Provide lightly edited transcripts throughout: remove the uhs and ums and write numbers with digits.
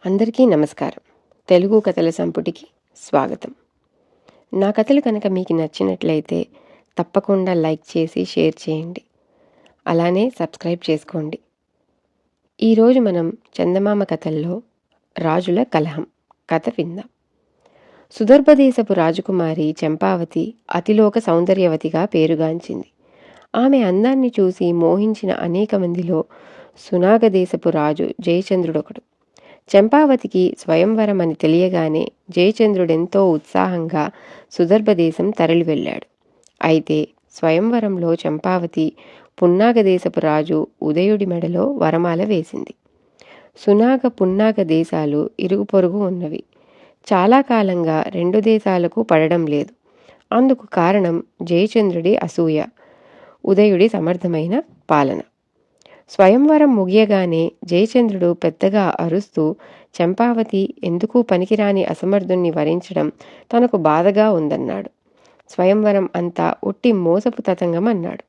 అందరికీ నమస్కారం. తెలుగు కథల సంపుటికి స్వాగతం. నా కథలు కనుక మీకు నచ్చినట్లయితే తప్పకుండా లైక్ చేసి షేర్ చేయండి. అలానే సబ్స్క్రైబ్ చేసుకోండి. ఈరోజు మనం చందమామ కథల్లో రాజుల కలహం కథ విందాం. సుదర్భదేశపు రాజకుమారి చంపావతి అతిలోక సౌందర్యవతిగా పేరుగాంచింది. ఆమె అందాన్ని చూసి మోహించిన అనేక మందిలో సునాగదేశపు రాజు జయచంద్రుడొకడు. చంపావతికి స్వయంవరం అని తెలియగానే జయచంద్రుడెంతో ఉత్సాహంగా సుదర్భదేశం తరలి వెళ్ళాడు. అయితే స్వయంవరంలో చంపావతి పున్నాగదేశపు రాజు ఉదయుడి మెడలో వరమాల వేసింది. సునాగ పున్నాగ దేశాలు ఇరుగు పొరుగు ఉన్నవి. చాలా కాలంగా రెండు దేశాలకు పడడం లేదు. అందుకు కారణం జయచంద్రుడి అసూయ, ఉదయుడి సమర్థమైన పాలన. స్వయంవరం ముగియగానే జయచంద్రుడు పెద్దగా అరుస్తూ చంపావతి ఎందుకు పనికిరాని అసమర్థుణ్ణి వరించడం తనకు బాధగా ఉందన్నాడు. స్వయంవరం అంతా ఉట్టి మోసపు తతంగం అన్నాడు.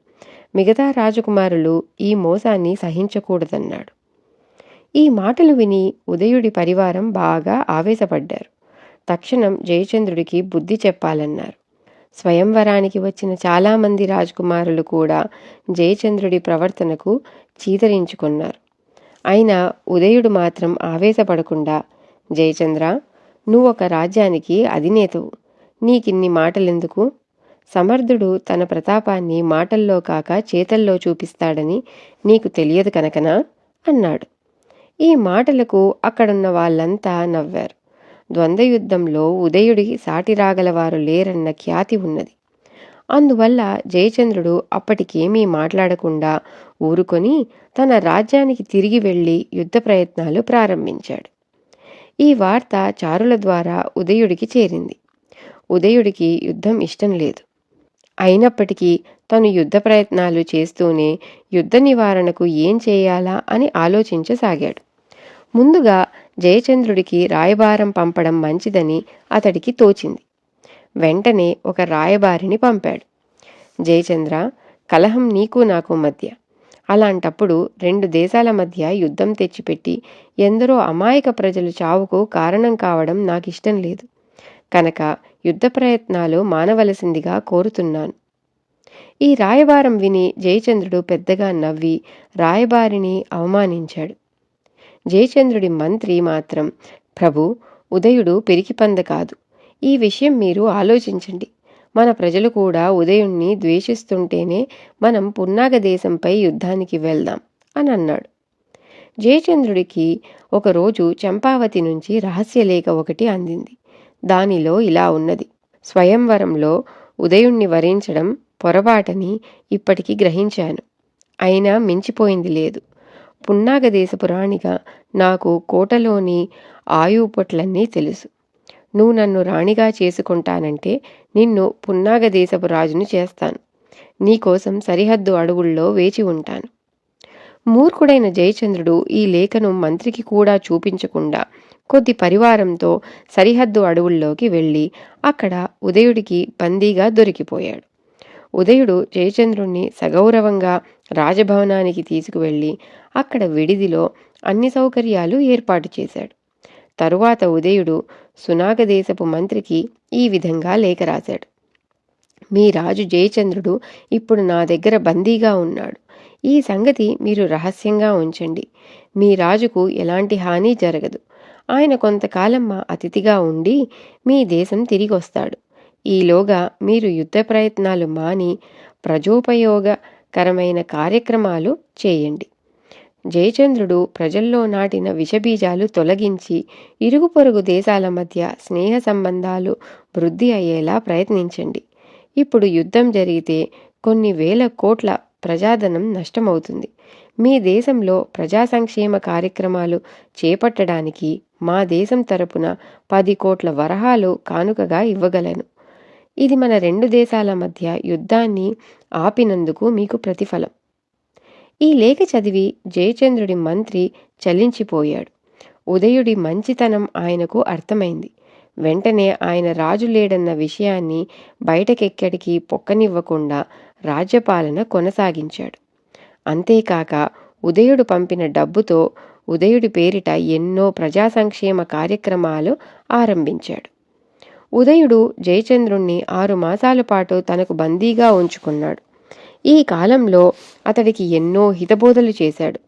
మిగతా రాజకుమారులు ఈ మోసాన్ని సహించకూడదన్నాడు. ఈ మాటలు విని ఉదయుడి పరివారం బాగా ఆవేశపడ్డారు. తక్షణం జయచంద్రుడికి బుద్ధి చెప్పాలన్నారు. స్వయంవరానికి వచ్చిన చాలామంది రాజకుమారులు కూడా జయచంద్రుడి ప్రవర్తనకు చీదరించుకున్నారు. అయినా ఉదయుడు మాత్రం ఆవేశపడకుండా, జయచంద్ర, నువ్వొక రాజ్యానికి అధినేతవు, నీకిన్ని మాటలెందుకు? సమర్థుడు తన ప్రతాపాన్ని మాటల్లో కాక చేతల్లో చూపిస్తాడని నీకు తెలియదు కనుకనా అన్నాడు. ఈ మాటలకు అక్కడున్న వాళ్ళంతా నవ్వారు. ద్వంద్వయుద్ధంలో ఉదయుడికి సాటి రాగలవారు లేరన్న ఖ్యాతి ఉన్నది. అందువల్ల జయచంద్రుడు అప్పటికేమీ మాట్లాడకుండా ఊరుకొని తన రాజ్యానికి తిరిగి వెళ్ళి యుద్ధ ప్రయత్నాలు ప్రారంభించాడు. ఈ వార్త చారుల ద్వారా ఉదయుడికి చేరింది. ఉదయుడికి యుద్ధం ఇష్టం లేదు. అయినప్పటికీ తను యుద్ధ ప్రయత్నాలు చేస్తూనే యుద్ధ నివారణకు ఏం చేయాలా అని ఆలోచించసాగాడు. ముందుగా జయచంద్రుడికి రాయబారం పంపడం మంచిదని అతడికి తోచింది. వెంటనే ఒక రాయబారిని పంపాడు. జయచంద్ర, కలహం నీకు నాకు మధ్య. అలాంటప్పుడు రెండు దేశాల మధ్య యుద్ధం తెచ్చిపెట్టి ఎందరో అమాయక ప్రజలు చావుకు కారణం కావడం నాకిష్టం లేదు. కనుక యుద్ధ ప్రయత్నాలు మానవలసిందిగా కోరుతున్నాను. ఈ రాయబారం విని జయచంద్రుడు పెద్దగా నవ్వి రాయబారిని అవమానించాడు. జయచంద్రుడి మంత్రి మాత్రం, ప్రభు, ఉదయుడు పిరికిపంద కాదు. ఈ విషయం మీరు ఆలోచించండి. మన ప్రజలు కూడా ఉదయుణ్ణి ద్వేషిస్తుంటేనే మనం పున్నాగ దేశంపై యుద్ధానికి వెళ్దాం అని అన్నాడు. జయచంద్రుడికి ఒకరోజు చంపావతి నుంచి రహస్యలేఖ ఒకటి అందింది. దానిలో ఇలా ఉన్నది: స్వయంవరంలో ఉదయుణ్ణి వరించడం పొరపాటని ఇప్పటికి గ్రహించాను. అయినా మించిపోయింది లేదు. పున్నాగదేశపు రాణిగా నాకు కోటలోని ఆయుపొట్లన్నీ తెలుసు. నువ్వు నన్ను రాణిగా చేసుకుంటానంటే నిన్ను పున్నాగదేశపు రాజును చేస్తాను. నీకోసం సరిహద్దు అడవుల్లో వేచి ఉంటాను. మూర్ఖుడైన జయచంద్రుడు ఈ లేఖను మంత్రికి కూడా చూపించకుండా కొద్ది పరివారంతో సరిహద్దు అడవుల్లోకి వెళ్ళి అక్కడ ఉదయుడికి బందీగా దొరికిపోయాడు. ఉదయుడు జయచంద్రుణ్ణి సగౌరవంగా రాజభవనానికి తీసుకువెళ్ళి అక్కడ విడిదిలో అన్ని సౌకర్యాలు ఏర్పాటు చేశాడు. తరువాత ఉదయుడు సునాగదేశపు మంత్రికి ఈ విధంగా లేఖ రాశాడు: మీ రాజు జయచంద్రుడు ఇప్పుడు నా దగ్గర బందీగా ఉన్నాడు. ఈ సంగతి మీరు రహస్యంగా ఉంచండి. మీ రాజుకు ఎలాంటి హాని జరగదు. ఆయన కొంతకాలం మా అతిథిగా ఉండి మీ దేశం తిరిగి వస్తాడు. ఈలోగా మీరు యుద్ధ ప్రయత్నాలు మాని ప్రజోపయోగకరమైన కార్యక్రమాలు చేయండి. జయచంద్రుడు ప్రజల్లో నాటిన విషబీజాలు తొలగించి ఇరుగు పొరుగు దేశాల మధ్య స్నేహ సంబంధాలు వృద్ధి అయ్యేలా ప్రయత్నించండి. ఇప్పుడు యుద్ధం జరిగితే కొన్ని వేల కోట్ల ప్రజాధనం నష్టమవుతుంది. మీ దేశంలో ప్రజా సంక్షేమ కార్యక్రమాలు చేపట్టడానికి మా దేశం తరపున 10 కోట్ల వరహాలు కానుకగా ఇవ్వగలను. ఇది మన రెండు దేశాల మధ్య యుద్ధాన్ని ఆపినందుకు మీకు ప్రతిఫలం. ఈ లేఖ చదివి జయచంద్రుడి మంత్రి చలించిపోయాడు. ఉదయుడి మంచితనం ఆయనకు అర్థమైంది. వెంటనే ఆయన రాజు లేడన్న విషయాన్ని బయటకెక్కడికి పొక్కనివ్వకుండా రాజ్యపాలన కొనసాగించాడు. అంతేకాక ఉదయుడు పంపిన డబ్బుతో ఉదయుడి పేరిట ఎన్నో ప్రజా సంక్షేమ కార్యక్రమాలు ఆరంభించాడు. ఉదయుడు జయచంద్రుణ్ణి 6 మాసాల పాటు తనకు బందీగా ఉంచుకున్నాడు. ఈ కాలంలో అతడికి ఎన్నో హితబోధలు చేశాడు.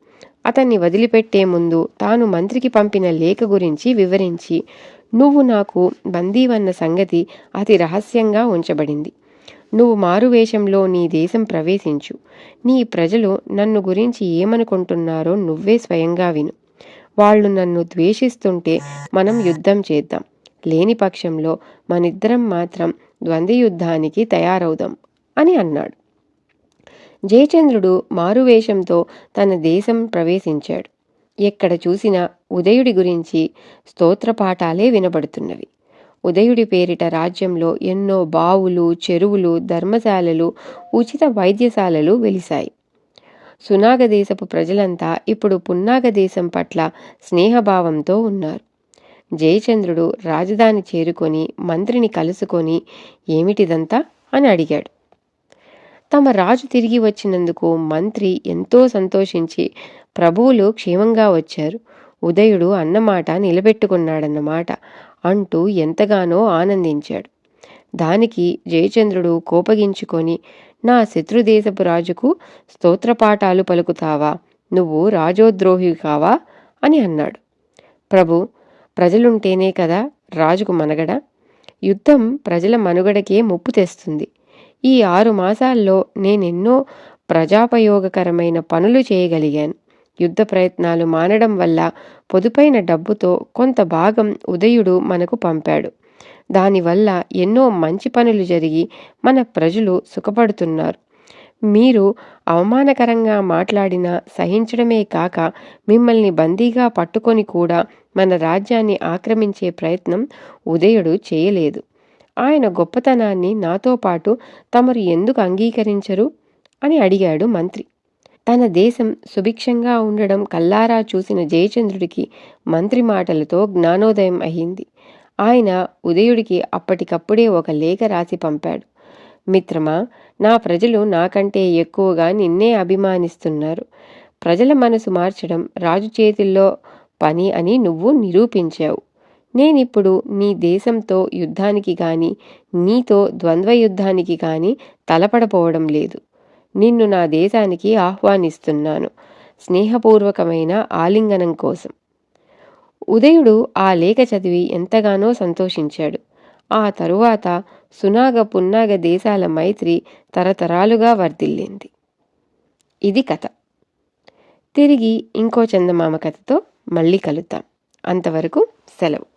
అతన్ని వదిలిపెట్టే ముందు తాను మంత్రికి పంపిన లేఖ గురించి వివరించి, నువ్వు నాకు బందీవన్న సంగతి అతి రహస్యంగా ఉంచబడింది. నువ్వు మారువేషంలో నీ దేశం ప్రవేశించు. నీ ప్రజలు నన్ను గురించి ఏమనుకుంటున్నారో నువ్వే స్వయంగా విను. వాళ్ళు నన్ను ద్వేషిస్తుంటే మనం యుద్ధం చేద్దాం. లేని పక్షంలో మనిద్దరం మాత్రం ద్వంద్వయుద్ధానికి తయారవుదాం అని అన్నాడు. జయచంద్రుడు మారువేషంతో తన దేశం ప్రవేశించాడు. ఎక్కడ చూసినా ఉదయుడి గురించి స్తోత్రపాఠాలే వినబడుతున్నవి. ఉదయుడి పేరిట రాజ్యంలో ఎన్నో బావులు, చెరువులు, ధర్మశాలలు, ఉచిత వైద్యశాలలు వెలిశాయి. సునాగదేశపు ప్రజలంతా ఇప్పుడు పున్నాగదేశం పట్ల స్నేహభావంతో ఉన్నారు. జయచంద్రుడు రాజధాని చేరుకొని మంత్రిని కలుసుకొని, ఏమిటిదంతా అని అడిగాడు. తమ రాజు తిరిగి వచ్చినందుకు మంత్రి ఎంతో సంతోషించి, ప్రభువులు క్షేమంగా వచ్చారు, ఉదయుడు అన్నమాట నిలబెట్టుకున్నాడన్నమాట అంటూ ఎంతగానో ఆనందించాడు. దానికి జయచంద్రుడు కోపగించుకొని, నా శత్రుదేశపు రాజుకు స్తోత్రపాఠాలు పలుకుతావా? నువ్వు రాజోద్రోహి కావా అని అన్నాడు. ప్రభు, ప్రజలుంటేనే కదా రాజుకు మనుగడ. యుద్ధం ప్రజల మనుగడకే ముప్పు తెస్తుంది. ఈ 6 మాసాల్లో నేనెన్నో ప్రజాపయోగకరమైన పనులు చేయగలిగాను. యుద్ధ ప్రయత్నాలు మానడం వల్ల పొదుపైన డబ్బుతో కొంత భాగం ఉదయుడు మనకు పంపాడు. దానివల్ల ఎన్నో మంచి పనులు జరిగి మన ప్రజలు సుఖపడుతున్నారు. మీరు అవమానకరంగా మాట్లాడినా సహించడమే కాక మిమ్మల్ని బందీగా పట్టుకొని కూడా మన రాజ్యాన్ని ఆక్రమించే ప్రయత్నం ఉదయుడు చేయలేదు. ఆయన గొప్పతనాన్ని నాతో పాటు తమరు ఎందుకు అంగీకరించరు అని అడిగాడు మంత్రి. తన దేశం సుభిక్షంగా ఉండడం కల్లారా చూసిన జయచంద్రుడికి మంత్రి మాటలతో జ్ఞానోదయం అయింది. ఆయన ఉదయుడికి అప్పటికప్పుడే ఒక లేఖ రాసి పంపాడు. మిత్రమా, నా ప్రజలు నాకంటే ఎక్కువగా నిన్నే అభిమానిస్తున్నారు. ప్రజల మనసు మార్చడం రాజు చేతుల్లో పని అని నువ్వు నిరూపించావు. నేనిప్పుడు నీ దేశంతో యుద్ధానికి గాని నీతో ద్వంద్వయుద్ధానికి గాని తలపడపోవడం లేదు. నిన్ను నా దేశానికి ఆహ్వానిస్తున్నాను, స్నేహపూర్వకమైన ఆలింగనం కోసం. ఉదయుడు ఆ లేఖ చదివి ఎంతగానో సంతోషించాడు. ఆ తరువాత సునాగ పున్నాగ దేశాల మైత్రి తరతరాలుగా వర్ధిల్లింది. ఇది కథ. తిరిగి ఇంకో చందమామ కథతో మళ్ళీ కలుద్దాం. అంతవరకు సెలవు.